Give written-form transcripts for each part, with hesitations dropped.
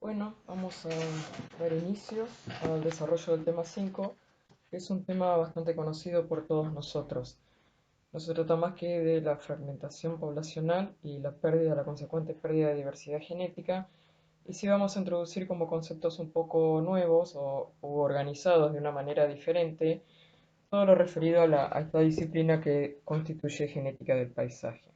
Bueno, vamos a dar inicio al desarrollo del tema 5, que es un tema bastante conocido por todos nosotros. No se trata más que de la fragmentación poblacional y la consecuente pérdida de diversidad genética, y sí vamos a introducir como conceptos un poco nuevos u organizados de una manera diferente todo lo referido a esta disciplina que constituye genética del paisaje.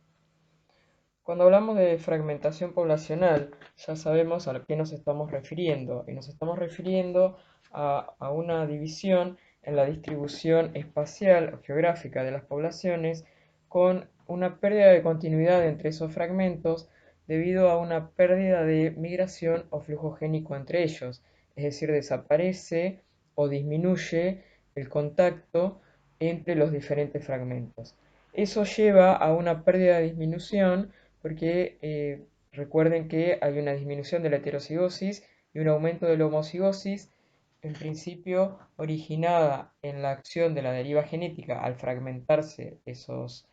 Cuando hablamos de fragmentación poblacional, ya sabemos a qué nos estamos refiriendo, y nos estamos refiriendo a una división en la distribución espacial o geográfica de las poblaciones con una pérdida de continuidad entre esos fragmentos debido a una pérdida de migración o flujo génico entre ellos, es decir, desaparece o disminuye el contacto entre los diferentes fragmentos. Eso lleva a una pérdida de disminución porque recuerden que hay una disminución de la heterocigosis y un aumento de la homocigosis, en principio originada en la acción de la deriva genética al fragmentarse esas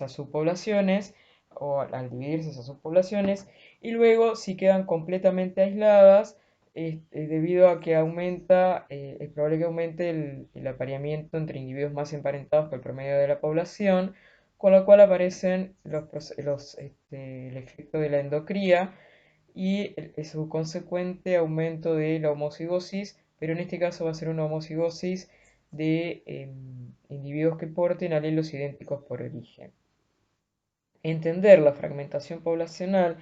subpoblaciones o al dividirse esas subpoblaciones, y luego si quedan completamente aisladas, debido a que es probable que aumente el apareamiento entre individuos más emparentados que el promedio de la población, con lo cual aparecen el efecto de la endocría y su consecuente aumento de la homocigosis, pero en este caso va a ser una homocigosis de individuos que porten alelos idénticos por origen. Entender la fragmentación poblacional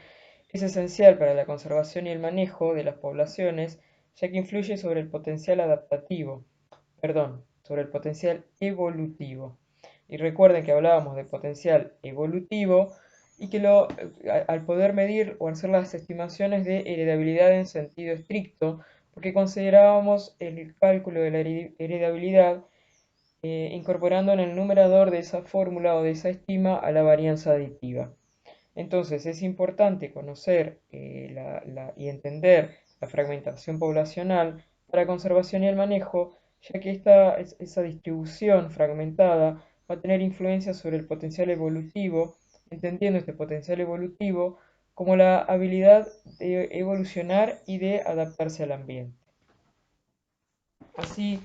es esencial para la conservación y el manejo de las poblaciones, ya que influye sobre el potencial sobre el potencial evolutivo. Y recuerden que hablábamos de potencial evolutivo y que al poder medir o hacer las estimaciones de heredabilidad en sentido estricto, porque considerábamos el cálculo de la heredabilidad incorporando en el numerador de esa fórmula o de esa estima a la varianza aditiva. Entonces es importante conocer y entender la fragmentación poblacional para conservación y el manejo, ya que esa distribución fragmentada va a tener influencia sobre el potencial evolutivo, entendiendo este potencial evolutivo como la habilidad de evolucionar y de adaptarse al ambiente. Así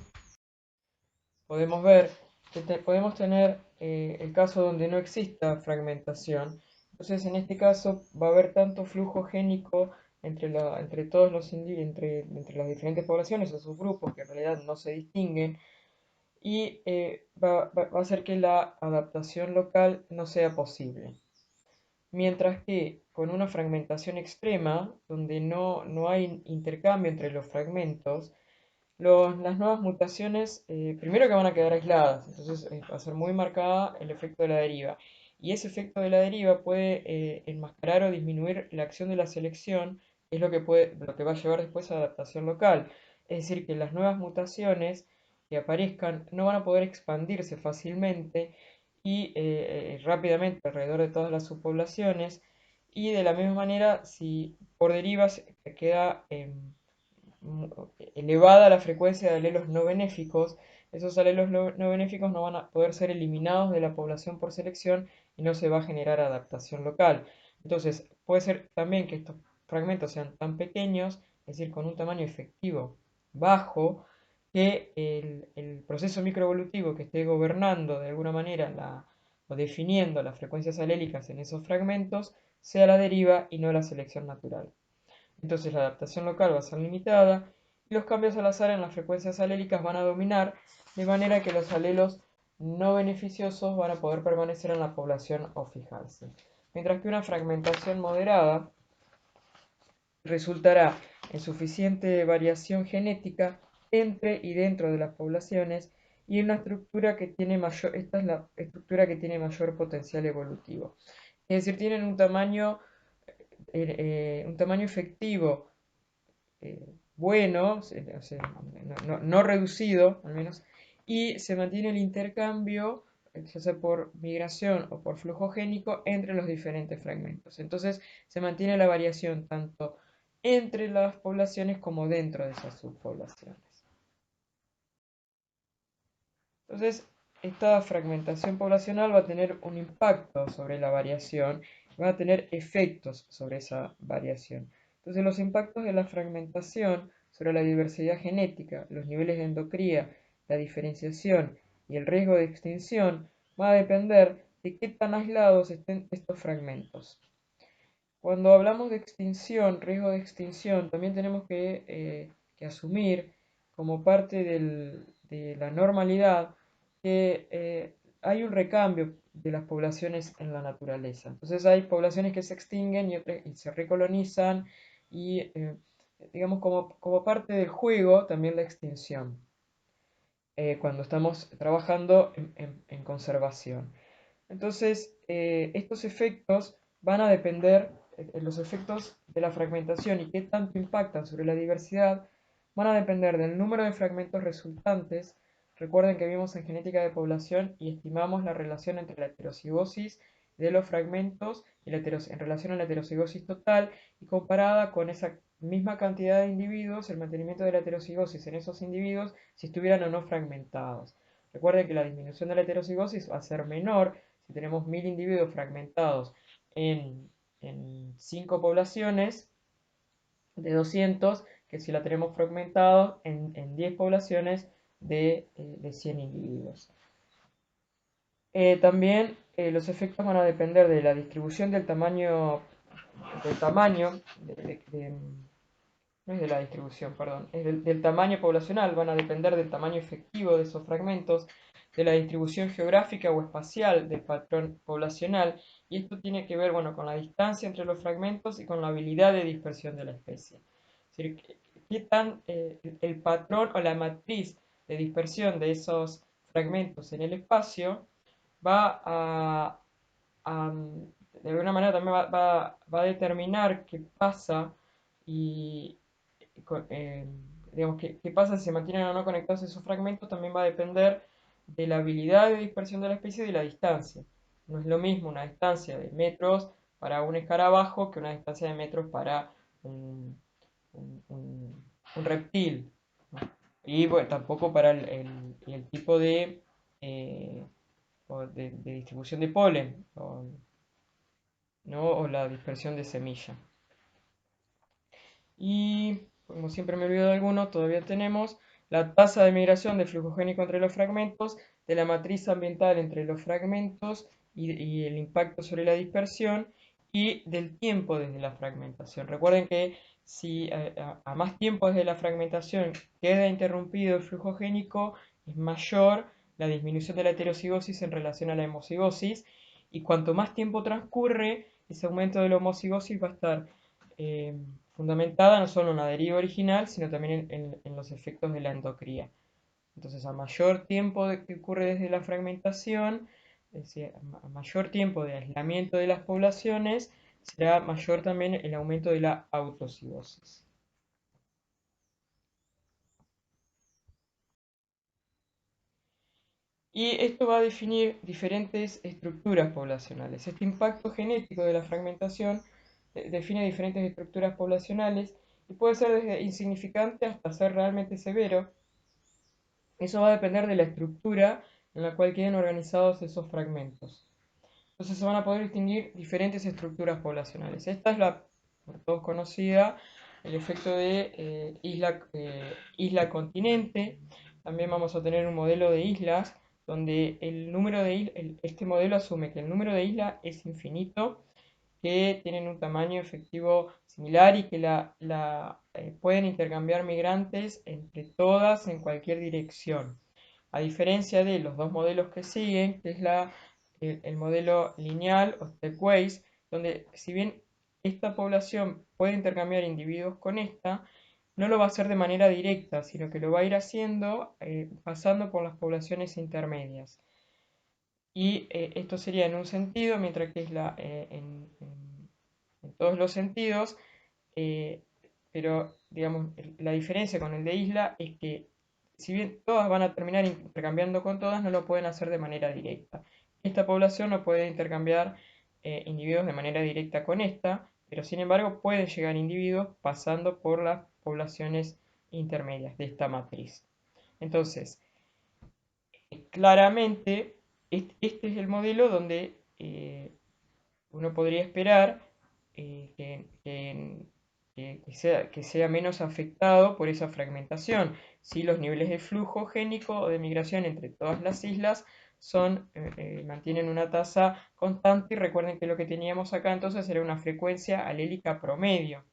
podemos ver que podemos tener el caso donde no exista fragmentación. Entonces, en este caso va a haber tanto flujo génico entre todos entre las diferentes poblaciones o subgrupos que en realidad no se distinguen y va a hacer que la adaptación local no sea posible. Mientras que con una fragmentación extrema, donde no hay intercambio entre los fragmentos, las nuevas mutaciones, primero que van a quedar aisladas, entonces va a ser muy marcada el efecto de la deriva. Y ese efecto de la deriva puede enmascarar o disminuir la acción de la selección, que es lo que va a llevar después a adaptación local. Es decir, que las nuevas mutaciones que aparezcan no van a poder expandirse fácilmente y rápidamente alrededor de todas las subpoblaciones. Y de la misma manera, si por derivas queda elevada la frecuencia de alelos no benéficos, esos alelos no benéficos no van a poder ser eliminados de la población por selección y no se va a generar adaptación local. Entonces, puede ser también que estos fragmentos sean tan pequeños, es decir, con un tamaño efectivo bajo, que el proceso microevolutivo que esté gobernando de alguna manera o definiendo las frecuencias alélicas en esos fragmentos sea la deriva y no la selección natural. Entonces la adaptación local va a ser limitada y los cambios al azar en las frecuencias alélicas van a dominar, de manera que los alelos no beneficiosos van a poder permanecer en la población o fijarse. Mientras que una fragmentación moderada resultará en suficiente variación genética entre y dentro de las poblaciones y en una estructura que tiene esta es la estructura que tiene mayor potencial evolutivo. Es decir, tienen un tamaño efectivo bueno, o sea, no reducido al menos, y se mantiene el intercambio, ya sea por migración o por flujo génico, entre los diferentes fragmentos. Entonces se mantiene la variación tanto entre las poblaciones como dentro de esas subpoblaciones. Entonces, esta fragmentación poblacional va a tener un impacto sobre la variación, va a tener efectos sobre esa variación. Entonces los impactos de la fragmentación sobre la diversidad genética, los niveles de endocría, la diferenciación y el riesgo de extinción va a depender de qué tan aislados estén estos fragmentos. Cuando hablamos de extinción, riesgo de extinción, también tenemos que asumir como parte de la normalidad que hay un recambio de las poblaciones en la naturaleza. Entonces hay poblaciones que se extinguen y otras y se recolonizan y digamos como parte del juego también la extinción cuando estamos trabajando en conservación. Entonces, estos efectos van a depender, los efectos de la fragmentación y qué tanto impactan sobre la diversidad, van a depender del número de fragmentos resultantes. Recuerden que vimos en genética de población y estimamos la relación entre la heterocigosis de los fragmentos y en relación a la heterocigosis total y comparada con esa misma cantidad de individuos, el mantenimiento de la heterocigosis en esos individuos si estuvieran o no fragmentados. Recuerden que la disminución de la heterocigosis va a ser menor si tenemos 1000 individuos fragmentados en, 5 poblaciones de 200, que si la tenemos fragmentados en 10 poblaciones de 100 individuos. También los efectos van a depender de la distribución del tamaño, no es de la distribución, perdón, es del tamaño poblacional, van a depender del tamaño efectivo de esos fragmentos, de la distribución geográfica o espacial del patrón poblacional, y esto tiene que ver, bueno, con la distancia entre los fragmentos y con la habilidad de dispersión de la especie. Es decir, qué tan el patrón o la matriz de dispersión de esos fragmentos en el espacio va a, de alguna manera también va a determinar qué pasa y, eh, digamos, qué pasa si se mantienen o no conectados esos fragmentos también va a depender de la habilidad de dispersión de la especie y de la distancia. No es lo mismo una distancia de metros para un escarabajo que una distancia de metros para un, un reptil, ¿no? Y bueno, tampoco para el tipo eh, de distribución de polen, ¿no? O la dispersión de semilla. Y, como siempre me olvido de alguno, todavía tenemos la tasa de migración de flujo génico entre los fragmentos, de la matriz ambiental entre los fragmentos y el impacto sobre la dispersión, y del tiempo desde la fragmentación. Recuerden que si a más tiempo desde la fragmentación queda interrumpido el flujo génico, es mayor la disminución de la heterocigosis en relación a la homocigosis, y cuanto más tiempo transcurre, ese aumento de la homocigosis va a estar eh, fundamentada no solo en la deriva original, sino también en los efectos de la endocría. Entonces, a mayor tiempo que ocurre desde la fragmentación, es decir, a mayor tiempo de aislamiento de las poblaciones, será mayor también el aumento de la autocigosis. Y esto va a definir diferentes estructuras poblacionales. Este impacto genético de la fragmentación define diferentes estructuras poblacionales y puede ser desde insignificante hasta ser realmente severo. Eso va a depender de la estructura en la cual queden organizados esos fragmentos. Entonces se van a poder distinguir diferentes estructuras poblacionales. Esta es la, por todos conocida, el efecto de isla-continente. También vamos a tener un modelo de islas donde el número de este modelo asume que el número de islas es infinito, que tienen un tamaño efectivo similar y que pueden intercambiar migrantes entre todas en cualquier dirección. A diferencia de los dos modelos que siguen, que es el modelo lineal o stepwise, donde si bien esta población puede intercambiar individuos con esta, no lo va a hacer de manera directa, sino que lo va a ir haciendo pasando por las poblaciones intermedias. Y esto sería en un sentido, mientras que es en todos los sentidos, eh, pero digamos, la diferencia con el de isla es que si bien todas van a terminar intercambiando con todas, no lo pueden hacer de manera directa. Esta población no puede intercambiar individuos de manera directa con esta, pero sin embargo pueden llegar individuos pasando por las poblaciones intermedias de esta matriz. Entonces, claramente, este es el modelo donde uno podría esperar que que sea menos afectado por esa fragmentación. Si los niveles de flujo génico o de migración entre todas las islas mantienen una tasa constante, y recuerden que lo que teníamos acá entonces era una frecuencia alélica promedio.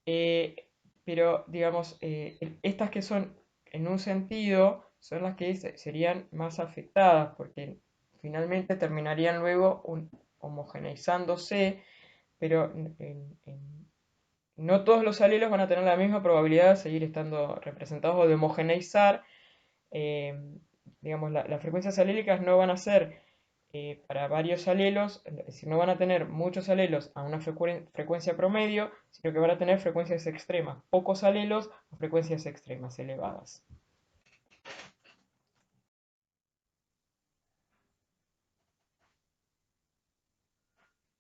Eh, pero, digamos, estas que son en un sentido son las que serían más afectadas, porque finalmente terminarían luego homogeneizándose, pero no todos los alelos van a tener la misma probabilidad de seguir estando representados o de homogeneizar. eh, digamos, las frecuencias alélicas no van a ser para varios alelos, es decir, no van a tener muchos alelos a una frecuencia promedio, sino que van a tener frecuencias extremas, pocos alelos a frecuencias extremas elevadas.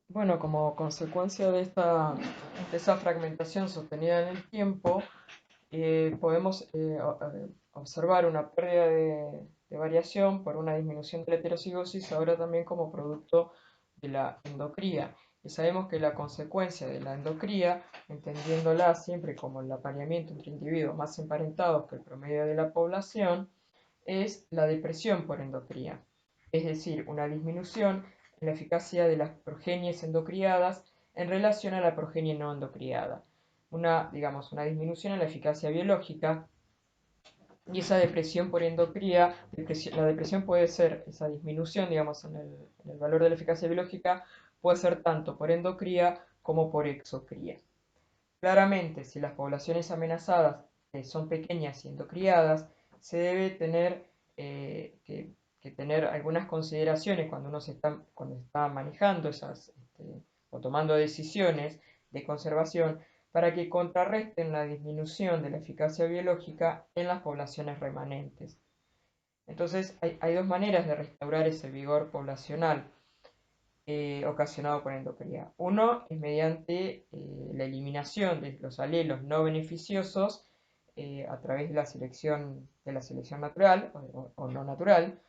Bueno, como consecuencia de esa fragmentación sostenida en el tiempo, podemos observar una pérdida de variación por una disminución de la heterocigosis, ahora también como producto de la endocría. Y sabemos que la consecuencia de la endocría, entendiéndola siempre como el apareamiento entre individuos más emparentados que el promedio de la población, es la depresión por endocría, es decir, una disminución en la eficacia de las progenies endocriadas en relación a la progenie no endocriada. Digamos, una disminución en la eficacia biológica, y esa depresión por endocría, la depresión puede ser, esa disminución, digamos, en el valor de la eficacia biológica, puede ser tanto por endocría como por exocría. Claramente, si las poblaciones amenazadas son pequeñas y endocriadas, se debe tener que tener algunas consideraciones cuando está manejando o tomando decisiones de conservación para que contrarresten la disminución de la eficacia biológica en las poblaciones remanentes. Entonces, hay dos maneras de restaurar ese vigor poblacional ocasionado por endocría. Uno es mediante la eliminación de los alelos no beneficiosos a través de la selección natural o no natural,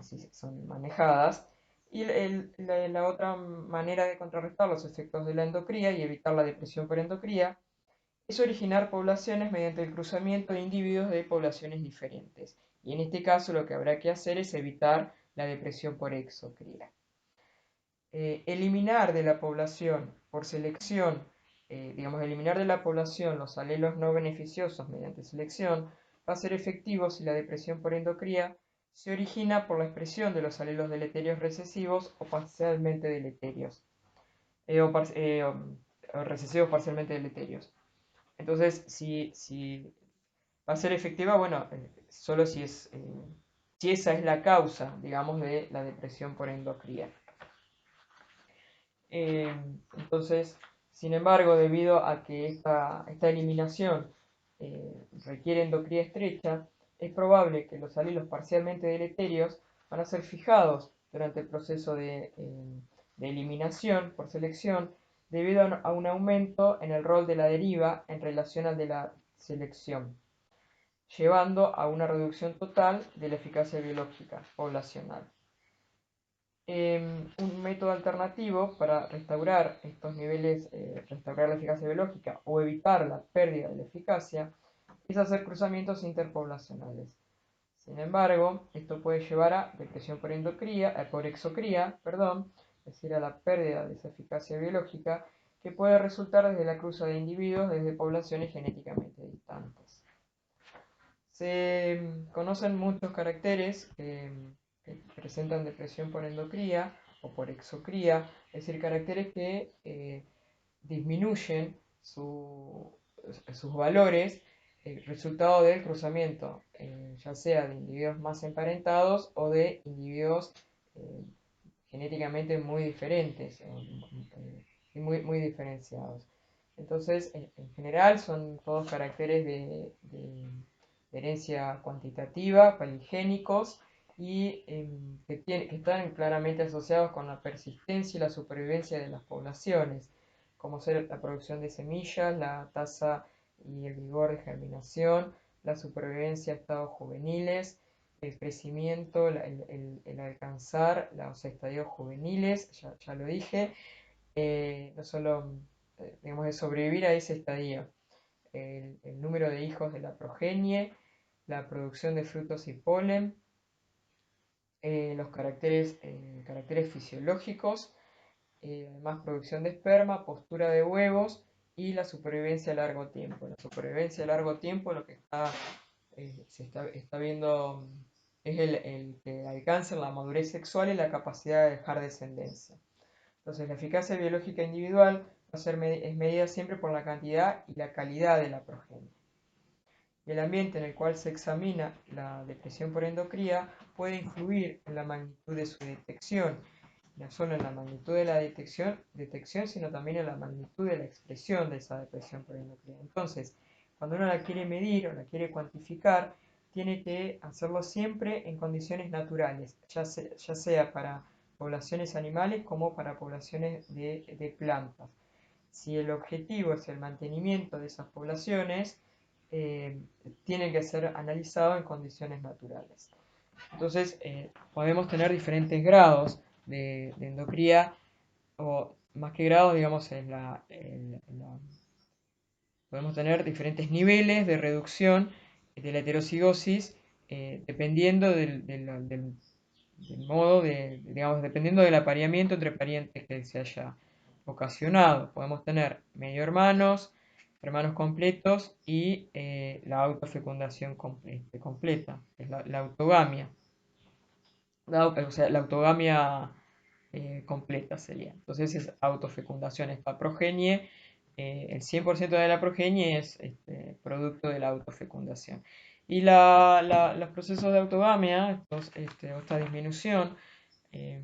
si son manejadas. Y la otra manera de contrarrestar los efectos de la endocría y evitar la depresión por endocría es originar poblaciones mediante el cruzamiento de individuos de poblaciones diferentes. Y en este caso lo que habrá que hacer es evitar la depresión por exocría. Eliminar de la población por selección, digamos, eliminar de la población los alelos no beneficiosos mediante selección, va a ser efectivo si la depresión por endocría se origina por la expresión de los alelos deleterios recesivos o parcialmente deleterios, o recesivos parcialmente deleterios. Entonces, si va a ser efectiva, bueno, solo si esa es la causa, digamos, de la depresión por endocría. Eh, entonces, sin embargo, debido a que esta eliminación requiere endocría estrecha, es probable que los alelos parcialmente deleterios van a ser fijados durante el proceso de eliminación por selección debido a un aumento en el rol de la deriva en relación al de la selección, llevando a una reducción total de la eficacia biológica poblacional. Un método alternativo para restaurar estos niveles, restaurar la eficacia biológica o evitar la pérdida de la eficacia, es hacer cruzamientos interpoblacionales. Sin embargo, esto puede llevar a depresión por exocría, perdón, es decir, a la pérdida de esa eficacia biológica, que puede resultar desde la cruza de individuos desde poblaciones genéticamente distantes. Se conocen muchos caracteres que presentan depresión por endocría o por exocría, es decir, caracteres que disminuyen sus valores resultado del cruzamiento, ya sea de individuos más emparentados o de individuos eh, genéticamente muy diferentes y muy diferenciados. Entonces, en general son todos caracteres de herencia cuantitativa, paligénicos, y que están claramente asociados con la persistencia y la supervivencia de las poblaciones, como ser la producción de semillas, la tasa y el vigor de germinación, la supervivencia a estados juveniles, el crecimiento, el alcanzar los estadios juveniles, ya lo dije, no solo digamos, de sobrevivir a ese estadio. El número de hijos de la progenie, la producción de frutos y polen, los caracteres fisiológicos, además producción de esperma, postura de huevos y la supervivencia a largo tiempo. La supervivencia a largo tiempo lo que está viendo es el que alcancen la madurez sexual y la capacidad de dejar descendencia. Entonces la eficacia biológica individual es medida siempre por la cantidad y la calidad de la progenie. Y el ambiente en el cual se examina la depresión por endocría puede influir en la magnitud de su detección, no solo en la magnitud de la detección, sino también en la magnitud de la expresión de esa depresión por endocría. Entonces, cuando uno la quiere medir o la quiere cuantificar, tiene que hacerlo siempre en condiciones naturales, ya sea para poblaciones animales como para poblaciones de plantas. Si el objetivo es el mantenimiento de esas poblaciones, eh, tiene que ser analizado en condiciones naturales. Entonces, podemos tener diferentes grados de endocría, o más que grados, digamos, podemos tener diferentes niveles de reducción de la heterocigosis, dependiendo del modo, digamos, dependiendo del apareamiento entre parientes que se haya ocasionado. Podemos tener medio hermanos, hermanos completos y la autofecundación completa, es la autogamia. O sea, la autogamia completa sería. Entonces es autofecundación. Esta progenie, el 100% de la progenie es producto de la autofecundación. Y los procesos de autogamia, esta disminución, eh,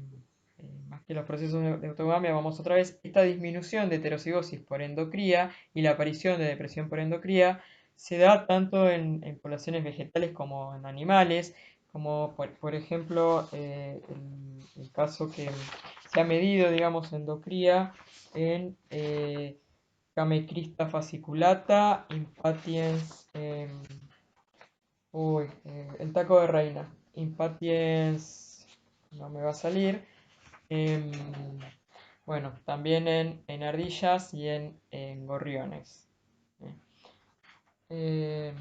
más que los procesos de autogamia, vamos otra vez, esta disminución de heterocigosis por endocría y la aparición de depresión por endocría se da tanto en poblaciones vegetales como en animales, como por ejemplo el caso que se ha medido, digamos, endocría en Camecrista fasciculata, impatiens, el taco de reina, impatiens, no me va a salir, em, bueno, también en ardillas y en gorriones. ¿eh? Em,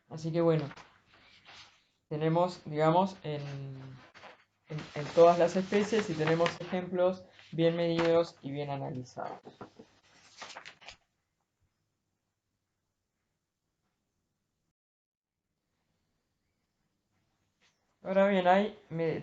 Así que bueno, tenemos, digamos, en todas las especies y tenemos ejemplos bien medidos y bien analizados. Ahora bien, hay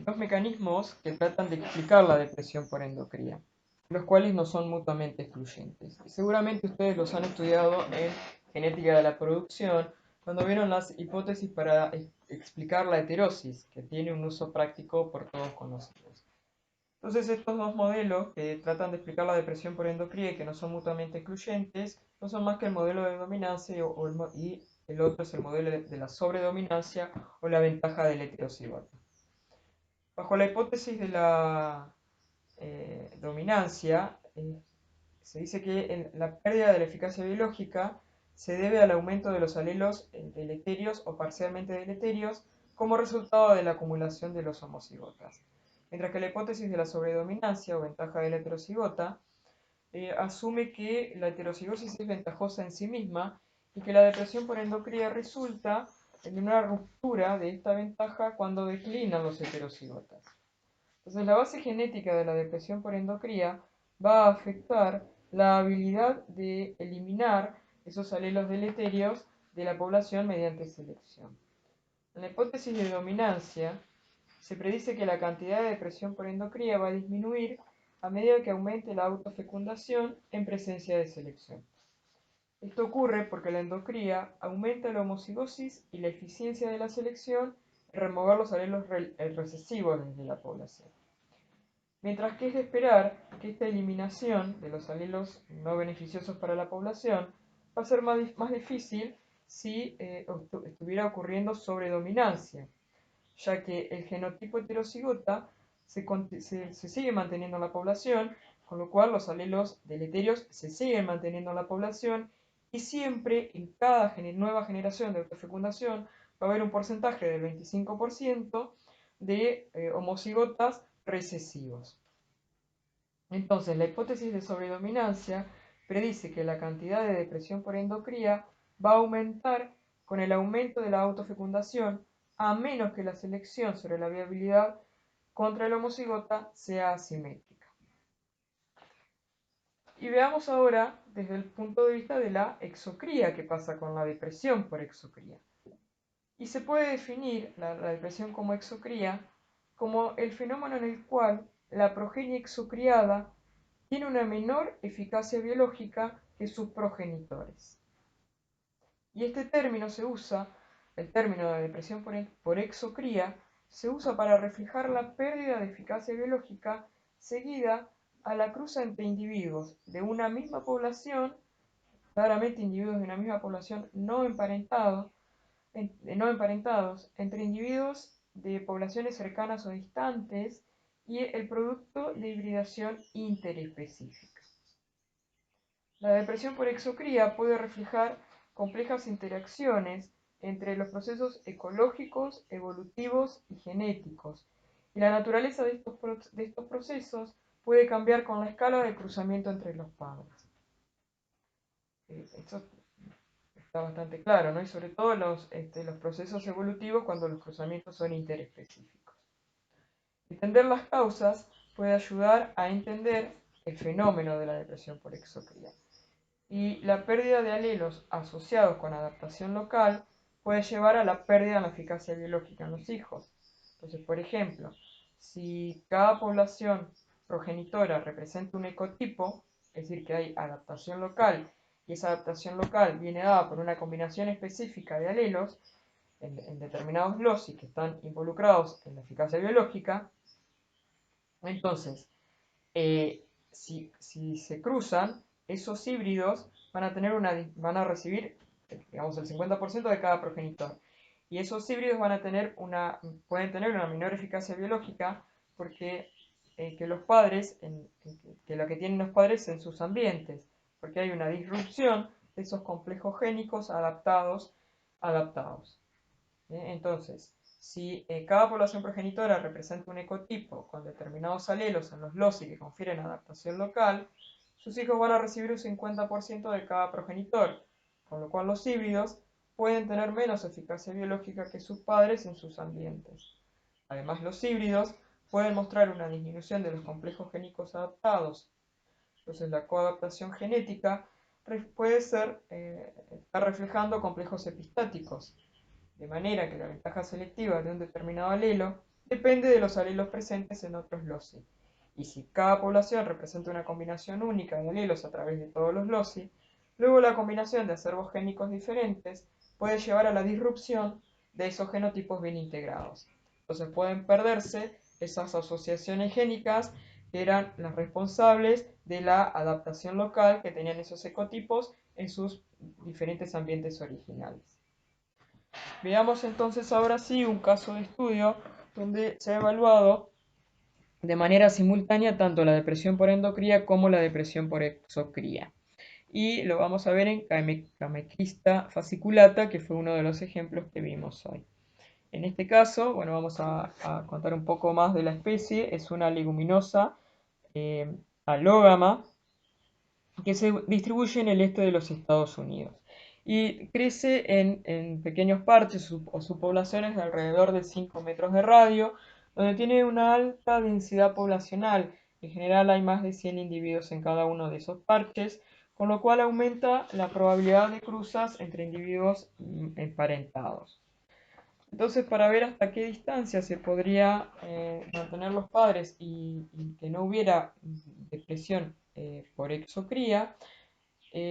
dos mecanismos que tratan de explicar la depresión por endocría, los cuales no son mutuamente excluyentes. Seguramente ustedes los han estudiado en genética de la producción, cuando vieron las hipótesis para explicar la heterosis, que tiene un uso práctico por todos conocidos. Entonces, estos dos modelos que tratan de explicar la depresión por endocría y que no son mutuamente excluyentes, no son más que el modelo de dominancia y el otro es el modelo de la sobredominancia o la ventaja del heterocigoto. Bajo la hipótesis de la dominancia, se dice que la pérdida de la eficacia biológica se debe al aumento de los alelos deleterios o parcialmente deleterios como resultado de la acumulación de los homocigotas. Mientras que la hipótesis de la sobredominancia o ventaja de la heterocigota asume que la heterocigosis es ventajosa en sí misma y que la depresión por endocría resulta en una ruptura de esta ventaja cuando declinan los heterocigotas. Entonces, la base genética de la depresión por endocría va a afectar la habilidad de eliminar esos alelos deleterios de la población mediante selección. En la hipótesis de dominancia, se predice que la cantidad de depresión por endocría va a disminuir a medida que aumente la autofecundación en presencia de selección. Esto ocurre porque la endocría aumenta la homocigosis y la eficiencia de la selección en remover los alelos recesivos desde la población. Mientras que es de esperar que esta eliminación de los alelos no beneficiosos para la población va a ser más difícil si estuviera ocurriendo sobredominancia, ya que el genotipo heterocigota se sigue manteniendo en la población, con lo cual los alelos deleterios se siguen manteniendo en la población y siempre en cada nueva generación de autofecundación va a haber un porcentaje del 25% de homocigotas recesivos. Entonces, la hipótesis de sobredominancia predice que la cantidad de depresión por endocría va a aumentar con el aumento de la autofecundación, a menos que la selección sobre la viabilidad contra el homocigota sea asimétrica. Y veamos ahora desde el punto de vista de la exocría, qué pasa con la depresión por exocría. Y se puede definir la depresión como exocría como el fenómeno en el cual la progenie exocriada tiene una menor eficacia biológica que sus progenitores. Y este término se usa, el término de depresión por exocría, se usa para reflejar la pérdida de eficacia biológica seguida a la cruza entre individuos de una misma población, claramente individuos de una misma población no emparentados, entre individuos de poblaciones cercanas o distantes y el producto de hibridación interespecífica. La depresión por exocría puede reflejar complejas interacciones entre los procesos ecológicos, evolutivos y genéticos, y la naturaleza de estos procesos puede cambiar con la escala de cruzamiento entre los padres. Esto está bastante claro, ¿no? Y sobre todo los procesos evolutivos cuando los cruzamientos son interespecíficos. Entender las causas puede ayudar a entender el fenómeno de la depresión por exocría. Y la pérdida de alelos asociados con adaptación local puede llevar a la pérdida de la eficacia biológica en los hijos. Entonces, por ejemplo, si cada población progenitora representa un ecotipo, es decir, que hay adaptación local, y esa adaptación local viene dada por una combinación específica de alelos en determinados loci que están involucrados en la eficacia biológica, entonces, si se cruzan, esos híbridos van a recibir, digamos, el 50% de cada progenitor. Y esos híbridos pueden tener una menor eficacia biológica porque que los padres, que lo que tienen los padres en sus ambientes, porque hay una disrupción de esos complejos génicos adaptados. Entonces, si cada población progenitora representa un ecotipo con determinados alelos en los loci que confieren adaptación local, sus hijos van a recibir un 50% de cada progenitor, con lo cual los híbridos pueden tener menos eficacia biológica que sus padres en sus ambientes. Además, los híbridos pueden mostrar una disminución de los complejos génicos adaptados. Entonces, la coadaptación genética puede estar reflejando complejos epistáticos, de manera que la ventaja selectiva de un determinado alelo depende de los alelos presentes en otros loci. Y si cada población representa una combinación única de alelos a través de todos los loci, luego la combinación de acervos génicos diferentes puede llevar a la disrupción de esos genotipos bien integrados. Entonces pueden perderse esas asociaciones génicas que eran las responsables de la adaptación local que tenían esos ecotipos en sus diferentes ambientes originales. Veamos entonces ahora sí un caso de estudio donde se ha evaluado de manera simultánea tanto la depresión por endocría como la depresión por exocría. Y lo vamos a ver en Kamekrista fasciculata, que fue uno de los ejemplos que vimos hoy. En este caso, bueno, vamos a contar un poco más de la especie. Es una leguminosa alógama que se distribuye en el este de los Estados Unidos y crece en pequeños parches o subpoblaciones de alrededor de 5 metros de radio, donde tiene una alta densidad poblacional. En general hay más de 100 individuos en cada uno de esos parches, con lo cual aumenta la probabilidad de cruzas entre individuos emparentados. Entonces, para ver hasta qué distancia se podría mantener los padres y que no hubiera depresión por exocría,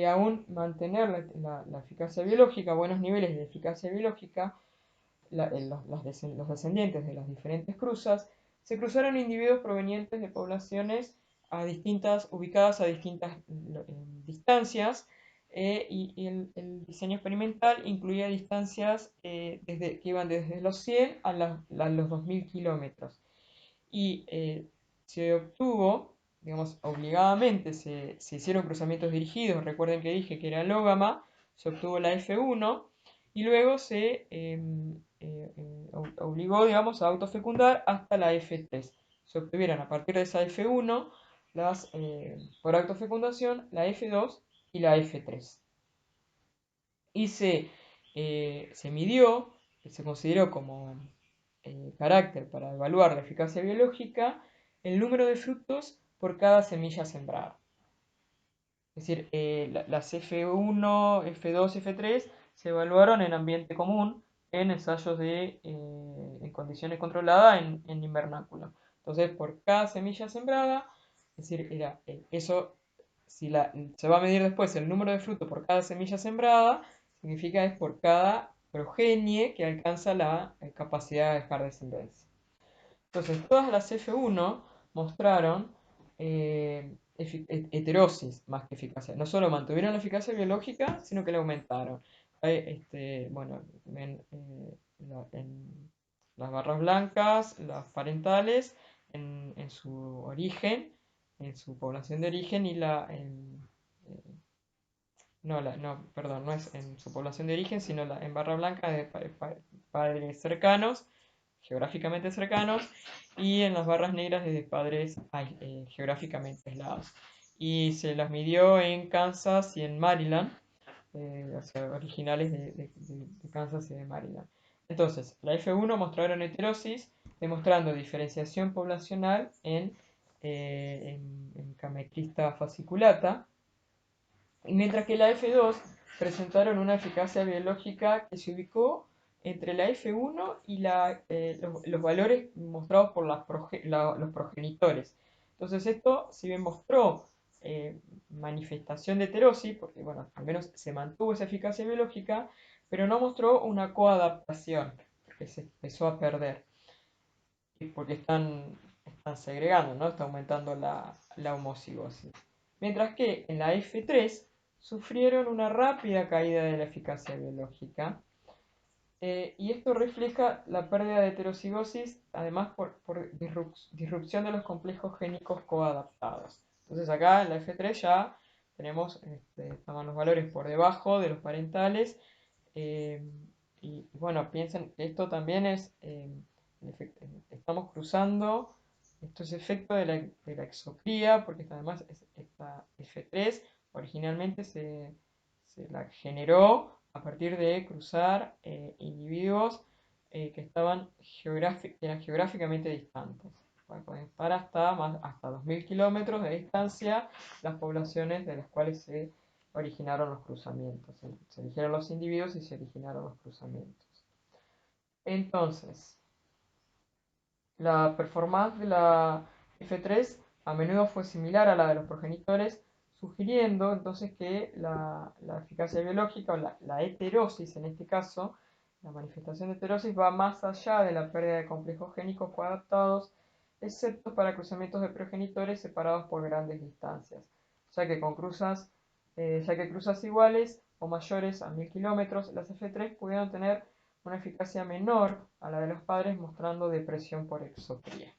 aún mantener la eficacia biológica, buenos niveles de eficacia biológica, los descendientes de las diferentes cruzas, se cruzaron individuos provenientes de poblaciones ubicadas a distintas distancias, y el diseño experimental incluía distancias que iban desde los 100 a los 2000 kilómetros. Y se obtuvo, digamos, obligadamente se hicieron cruzamientos dirigidos. Recuerden que dije que era alógama, se obtuvo la F1 y luego se obligó, digamos, a autofecundar hasta la F3. Se obtuvieron a partir de esa F1 por acto de fecundación, la F2 y la F3. Y se midió, se consideró como carácter para evaluar la eficacia biológica el número de frutos por cada semilla sembrada. Es decir, las F1, F2, F3 se evaluaron en ambiente común en ensayos en condiciones controladas en invernáculo. Entonces, por cada semilla sembrada, es decir, eso, si se va a medir después el número de frutos por cada semilla sembrada, significa es por cada progenie que alcanza la capacidad de dejar descendencia. Entonces, todas las F1 mostraron heterosis más que eficacia. No solo mantuvieron la eficacia biológica, sino que la aumentaron. Bueno, en las barras blancas, las parentales, en su origen, en su población de origen y no, perdón, no es en su población de origen, sino en barra blanca de padres cercanos, geográficamente cercanos, y en las barras negras de padres geográficamente aislados. Y se las midió en Kansas y en Maryland, o sea, originales de Kansas y de Maryland. Entonces, la F1 mostraron heterosis, demostrando diferenciación poblacional en Camecrista fasciculata, mientras que la F2 presentaron una eficacia biológica que se ubicó entre la F1 y los valores mostrados por los progenitores. Entonces esto, si bien mostró manifestación de heterosis, porque bueno, al menos se mantuvo esa eficacia biológica, pero no mostró una coadaptación, porque se empezó a perder, porque están segregando, ¿no? Está aumentando la homocigosis. Mientras que en la F3 sufrieron una rápida caída de la eficacia biológica, y esto refleja la pérdida de heterocigosis, además por disrupción de los complejos génicos coadaptados. Entonces acá en la F3 ya tenemos, estaban los valores por debajo de los parentales, eh, y bueno, piensen que esto también estamos cruzando, esto es efecto de la exocría, porque además esta F3 originalmente se la generó a partir de cruzar individuos que eran geográficamente distantes. Pueden estar hasta 2000 kilómetros de distancia las poblaciones de las cuales se originaron los cruzamientos. Se eligieron los individuos y se originaron los cruzamientos. Entonces, la performance de la F3 a menudo fue similar a la de los progenitores, sugiriendo entonces que la eficacia biológica o la heterosis en este caso, la manifestación de heterosis va más allá de la pérdida de complejos génicos coadaptados, excepto para cruzamientos de progenitores separados por grandes distancias, ya que cruzas iguales o mayores a 1000 kilómetros, las F3 pudieron tener una eficacia menor a la de los padres, mostrando depresión por exotría.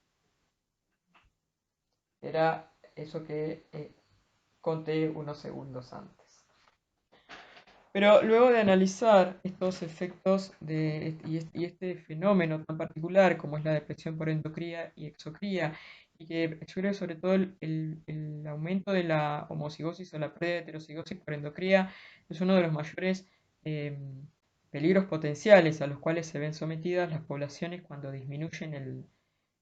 Era eso que conté unos segundos antes. Pero luego de analizar estos efectos y este fenómeno tan particular como es la depresión por endocría y exocría, y que explica sobre todo el aumento de la homocigosis o la pérdida de heterocigosis por endocría, es uno de los mayores peligros potenciales a los cuales se ven sometidas las poblaciones cuando disminuyen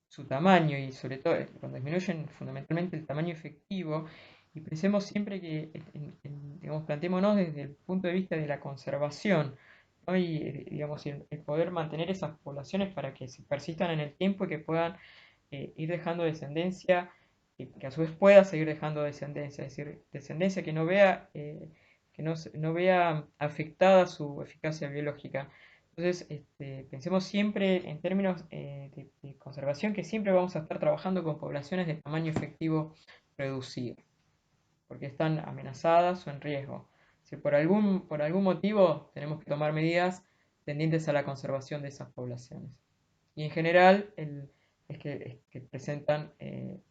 su tamaño y sobre todo cuando disminuyen fundamentalmente el tamaño efectivo. Y pensemos siempre que, digamos, planteémonos desde el punto de vista de la conservación, ¿no? Y digamos, el poder mantener esas poblaciones para que se persistan en el tiempo y que puedan ir dejando descendencia, que a su vez pueda seguir dejando descendencia, es decir, descendencia que no vea afectada su eficacia biológica. Entonces, pensemos siempre en términos de conservación, que siempre vamos a estar trabajando con poblaciones de tamaño efectivo reducido, porque están amenazadas o en riesgo. Si por algún motivo tenemos que tomar medidas tendientes a la conservación de esas poblaciones. Y en general es que presentan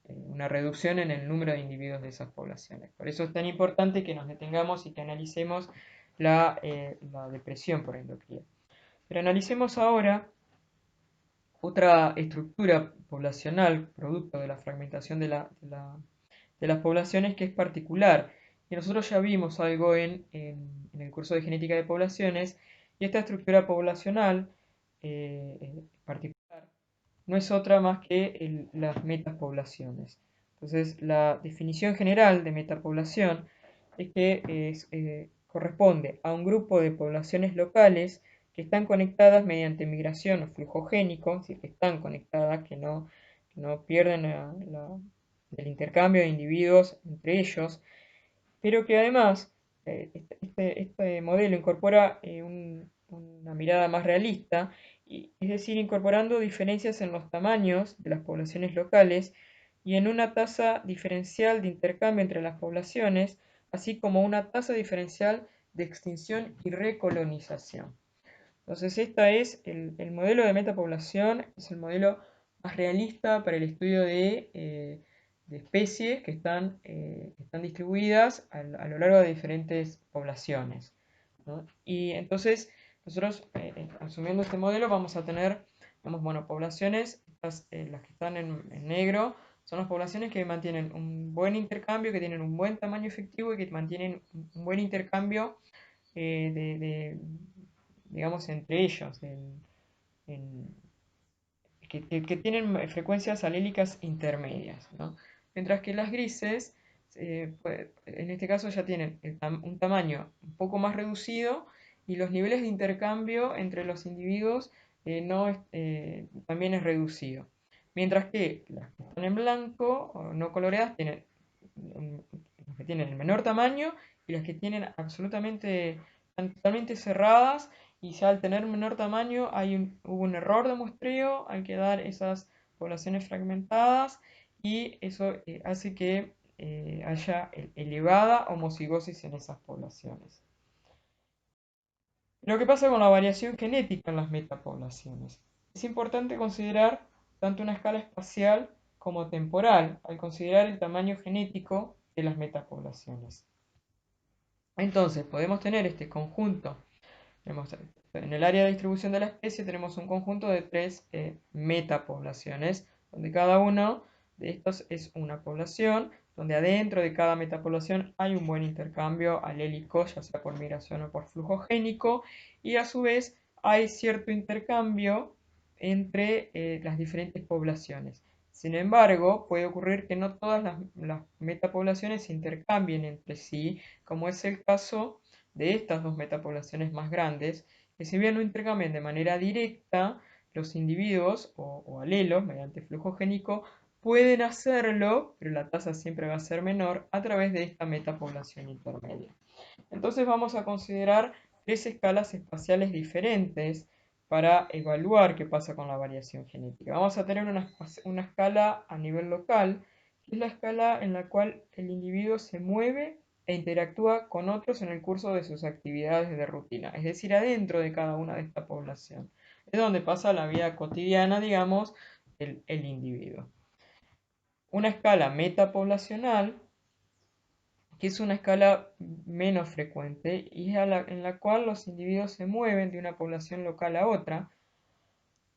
una reducción en el número de individuos de esas poblaciones. Por eso es tan importante que nos detengamos y que analicemos la depresión por endocría. Pero analicemos ahora otra estructura poblacional, producto de la fragmentación de las poblaciones que es particular. Y nosotros ya vimos algo en el curso de genética de poblaciones, y esta estructura poblacional particular no es otra más que las metapoblaciones. Entonces, la definición general de metapoblación es que corresponde a un grupo de poblaciones locales que están conectadas mediante migración o flujo génico, es decir, que están conectadas, que no pierden el intercambio de individuos entre ellos, pero que además este modelo incorpora una mirada más realista, es decir, incorporando diferencias en los tamaños de las poblaciones locales y en una tasa diferencial de intercambio entre las poblaciones, así como una tasa diferencial de extinción y recolonización. Entonces, este es el modelo de metapoblación, es el modelo más realista para el estudio de especies que están distribuidas a lo largo de diferentes poblaciones, ¿no? Y entonces, nosotros, asumiendo este modelo, vamos a tener, vamos, bueno, poblaciones, las que están en negro, son las poblaciones que mantienen un buen intercambio, que tienen un buen tamaño efectivo y que mantienen un buen intercambio digamos, entre ellos, en- que tienen frecuencias alélicas intermedias, ¿no? Mientras que las grises, en este caso ya tienen un tamaño un poco más reducido y los niveles de intercambio entre los individuos también es reducido. Mientras que las que están en blanco o no coloreadas tienen las que tienen el menor tamaño y las que tienen están totalmente cerradas, y ya al tener menor tamaño hubo un error de muestreo al quedar esas poblaciones fragmentadas, y eso hace que haya elevada homocigosis en esas poblaciones. Lo que pasa con la variación genética en las metapoblaciones. Es importante considerar tanto una escala espacial como temporal al considerar el tamaño genético de las metapoblaciones. Entonces, podemos tener este conjunto. En el área de distribución de la especie tenemos un conjunto de tres metapoblaciones, donde cada uno de estos es una población, donde adentro de cada metapoblación hay un buen intercambio alélico, ya sea por migración o por flujo génico, y a su vez hay cierto intercambio entre las diferentes poblaciones. Sin embargo, puede ocurrir que no todas las metapoblaciones se intercambien entre sí, como es el caso de estas dos metapoblaciones más grandes, que si bien no intercambian de manera directa, los individuos o alelos mediante flujo génico pueden hacerlo, pero la tasa siempre va a ser menor a través de esta metapoblación intermedia. Entonces vamos a considerar tres escalas espaciales diferentes para evaluar qué pasa con la variación genética. Vamos a tener una escala a nivel local, que es la escala en la cual el individuo se mueve e interactúa con otros en el curso de sus actividades de rutina, es decir, adentro de cada una de esta población. Es donde pasa la vida cotidiana, digamos, el individuo. Una escala metapoblacional, que es una escala menos frecuente y es en la cual los individuos se mueven de una población local a otra,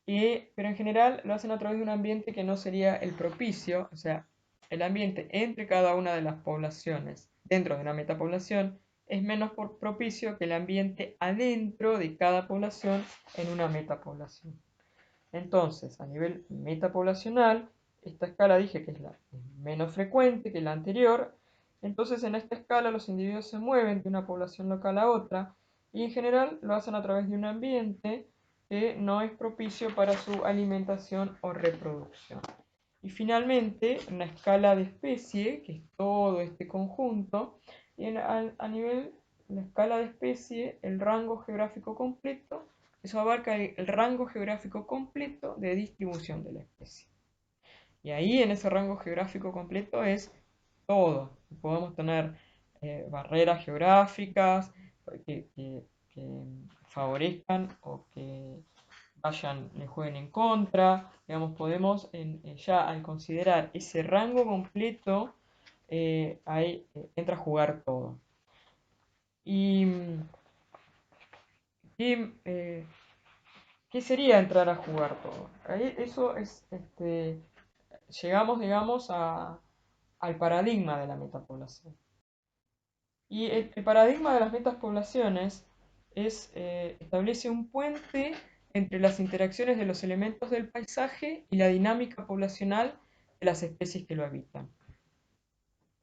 pero en general lo hacen a través de un ambiente que no sería el propicio, o sea, el ambiente entre cada una de las poblaciones dentro de una metapoblación es menos propicio que el ambiente adentro de cada población en una metapoblación. Entonces, a nivel metapoblacional, esta escala dije que es la menos frecuente que la anterior. Entonces, en esta escala los individuos se mueven de una población local a otra y en general lo hacen a través de un ambiente que no es propicio para su alimentación o reproducción. Y finalmente, una escala de especie, que es todo este conjunto, y a nivel de la escala de especie, el rango geográfico completo, eso abarca el rango geográfico completo de distribución de la especie. Y ahí en ese rango geográfico completo es todo. Podemos tener barreras geográficas que favorezcan o que le jueguen en contra. Digamos, podemos ya al considerar ese rango completo, ahí entra a jugar todo. Y, y ¿qué sería entrar a jugar todo? Ahí eso es, llegamos, digamos, al paradigma de la metapoblación. Y el paradigma de las metapoblaciones establece un puente entre las interacciones de los elementos del paisaje y la dinámica poblacional de las especies que lo habitan.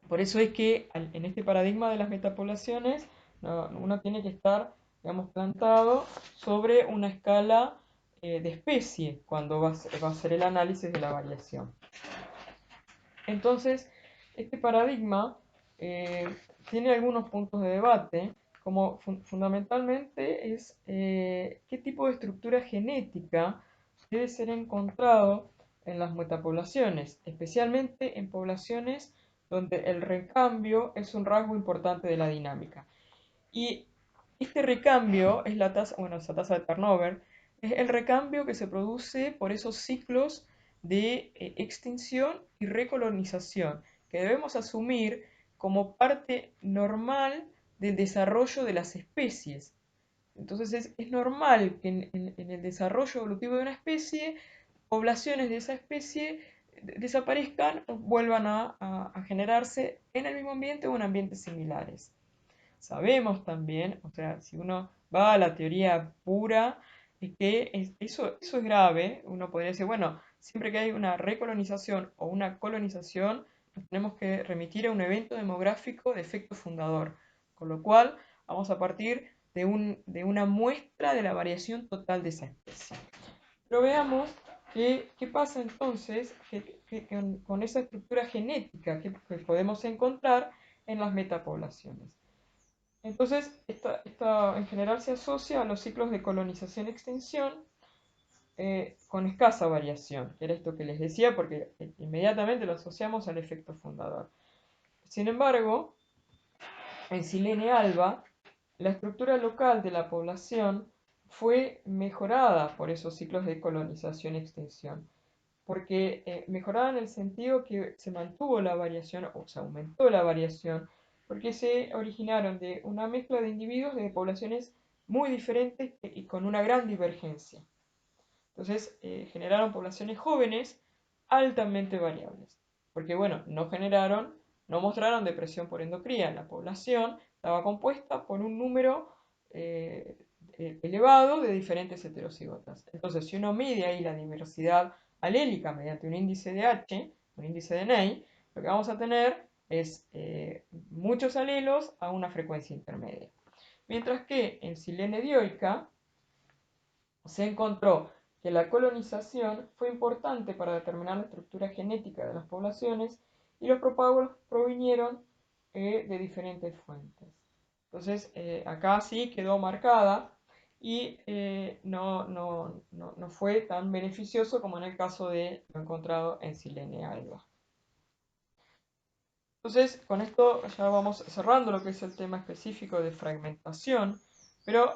Por eso es que en este paradigma de las metapoblaciones uno tiene que estar, digamos, plantado sobre una escala de especie cuando va a hacer el análisis de la variación. Entonces, este paradigma tiene algunos puntos de debate, como fundamentalmente es qué tipo de estructura genética debe ser encontrado en las metapoblaciones, especialmente en poblaciones donde el recambio es un rasgo importante de la dinámica. Y este recambio es la tasa, bueno, esa tasa de turnover, es el recambio que se produce por esos ciclos de extinción y recolonización, que debemos asumir como parte normal del desarrollo de las especies. Entonces es normal que en el desarrollo evolutivo de una especie, poblaciones de esa especie desaparezcan o vuelvan a generarse en el mismo ambiente o en ambientes similares. Sabemos también, o sea, si uno va a la teoría pura, es que eso es grave. Uno podría decir, bueno, siempre que hay una recolonización o una colonización, nos tenemos que remitir a un evento demográfico de efecto fundador, con lo cual vamos a partir de una muestra de la variación total de esa especie. Pero veamos qué pasa entonces con esa estructura genética que podemos encontrar en las metapoblaciones. Entonces, esta en general se asocia a los ciclos de colonización-extinción con escasa variación, que era esto que les decía, porque inmediatamente lo asociamos al efecto fundador. Sin embargo, en Silene Alba, la estructura local de la población fue mejorada por esos ciclos de colonización-extinción, porque mejorada en el sentido que se mantuvo la variación o se aumentó la variación, porque se originaron de una mezcla de individuos de poblaciones muy diferentes y con una gran divergencia. Entonces generaron poblaciones jóvenes altamente variables, porque bueno, no mostraron depresión por endocría. La población estaba compuesta por un número elevado de diferentes heterocigotas. Entonces, si uno mide ahí la diversidad alélica mediante un índice de H, un índice de Ney, lo que vamos a tener es muchos alelos a una frecuencia intermedia. Mientras que en Silene dioica se encontró que la colonización fue importante para determinar la estructura genética de las poblaciones y los propagos provinieron de diferentes fuentes. Entonces, acá sí quedó marcada y no fue tan beneficioso como en el caso de lo encontrado en Silene Alba. Entonces, con esto ya vamos cerrando lo que es el tema específico de fragmentación, pero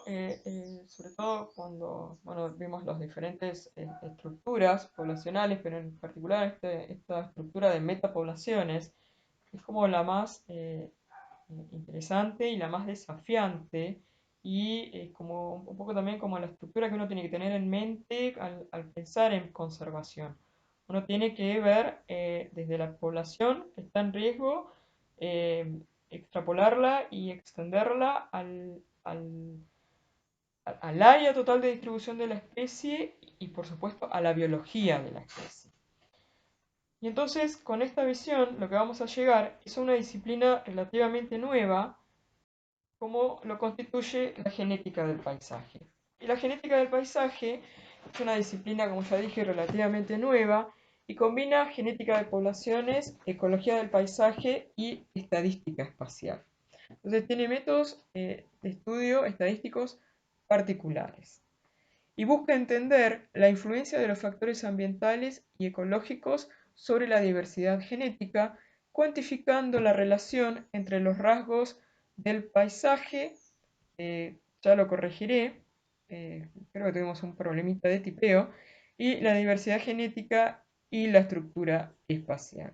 sobre todo cuando vimos las diferentes estructuras poblacionales, pero en particular esta estructura de metapoblaciones, es como la más interesante y la más desafiante y como un poco también como la estructura que uno tiene que tener en mente al pensar en conservación. Uno tiene que ver desde la población que está en riesgo, extrapolarla y extenderla al área total de distribución de la especie y por supuesto a la biología de la especie. Y entonces con esta visión lo que vamos a llegar es a una disciplina relativamente nueva como lo constituye la genética del paisaje. Y la genética del paisaje es una disciplina, como ya dije, relativamente nueva y combina genética de poblaciones, ecología del paisaje y estadística espacial. Entonces tiene métodos de estudio estadísticos particulares y busca entender la influencia de los factores ambientales y ecológicos sobre la diversidad genética, cuantificando la relación entre los rasgos del paisaje, ya lo corregiré, creo que tuvimos un problemita de tipeo, y la diversidad genética y la estructura espacial.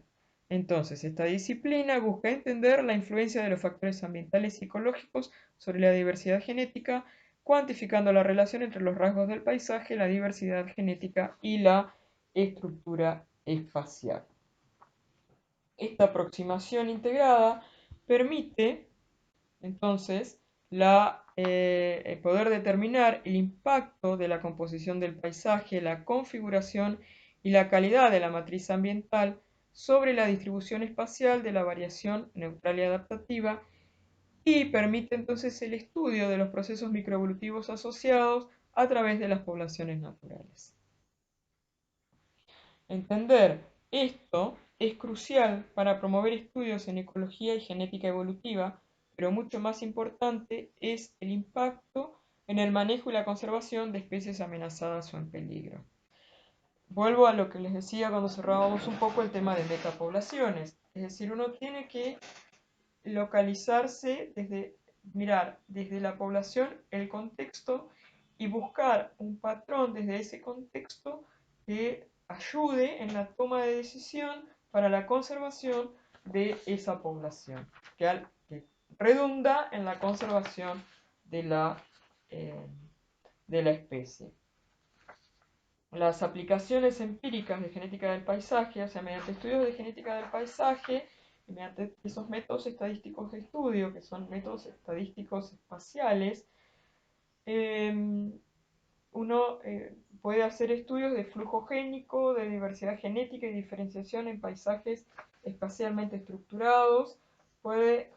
Entonces, esta disciplina busca entender la influencia de los factores ambientales y ecológicos sobre la diversidad genética, cuantificando la relación entre los rasgos del paisaje, la diversidad genética y la estructura espacial. Esta aproximación integrada permite entonces poder determinar el impacto de la composición del paisaje, la configuración y la calidad de la matriz ambiental sobre la distribución espacial de la variación neutral y adaptativa, y permite entonces el estudio de los procesos microevolutivos asociados a través de las poblaciones naturales. Entender esto es crucial para promover estudios en ecología y genética evolutiva, pero mucho más importante es el impacto en el manejo y la conservación de especies amenazadas o en peligro. Vuelvo a lo que les decía cuando cerrábamos un poco el tema de metapoblaciones, es decir, uno tiene que localizarse mirar desde la población el contexto y buscar un patrón desde ese contexto que ayude en la toma de decisión para la conservación de esa población, que redunda en la conservación de eh, de la especie. Las aplicaciones empíricas de genética del paisaje, o sea, mediante estudios de genética del paisaje, y mediante esos métodos estadísticos de estudio, que son métodos estadísticos espaciales, eh, uno puede hacer estudios de flujo génico, de diversidad genética y diferenciación en paisajes espacialmente estructurados, puede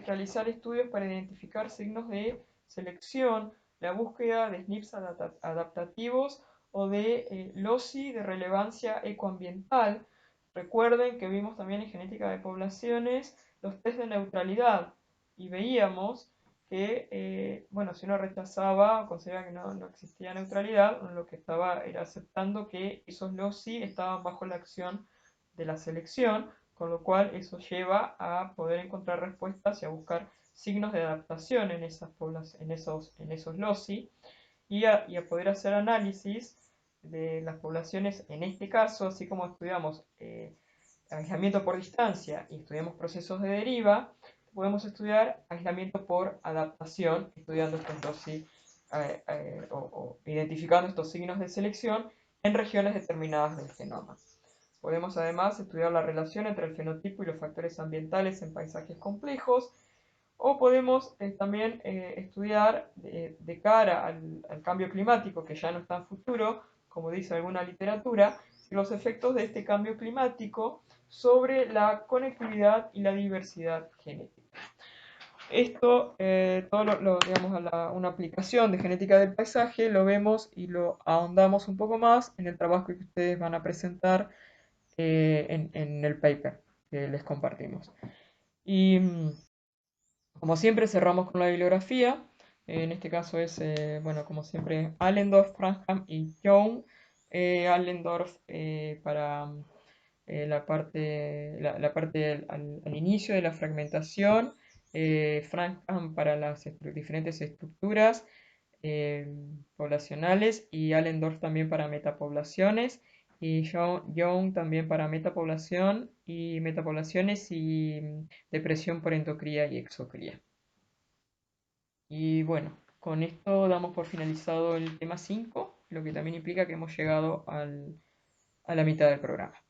realizar estudios para identificar signos de selección, la búsqueda de SNPs adaptativos o de loci de relevancia ecoambiental. Recuerden que vimos también en genética de poblaciones los test de neutralidad y veíamos que, bueno, si uno rechazaba o consideraba que no existía neutralidad, uno lo que estaba era aceptando que esos loci estaban bajo la acción de la selección, con lo cual eso lleva a poder encontrar respuestas y a buscar signos de adaptación en esos loci y a poder hacer análisis de las poblaciones en este caso, así como estudiamos aislamiento por distancia y estudiamos procesos de deriva, podemos estudiar aislamiento por adaptación, estudiando estos loci o identificando estos signos de selección en regiones determinadas del genoma. Podemos además estudiar la relación entre el fenotipo y los factores ambientales en paisajes complejos, o podemos también estudiar de cara al cambio climático, que ya no está en futuro, como dice alguna literatura, los efectos de este cambio climático sobre la conectividad y la diversidad genética. Esto, digamos, una aplicación de genética del paisaje, lo vemos y lo ahondamos un poco más en el trabajo que ustedes van a presentar en el paper que les compartimos. Y como siempre cerramos con la bibliografía. En este caso es, bueno, como siempre, Allendorf, Frankham y Young. Allendorf para la parte al inicio de la fragmentación, Frankham para las diferentes estructuras eh, poblacionales y Allendorf también para metapoblaciones y Young también para metapoblaciones y depresión por endocría y exocría. Y bueno, con esto damos por finalizado el tema 5, lo que también implica que hemos llegado a la mitad del programa.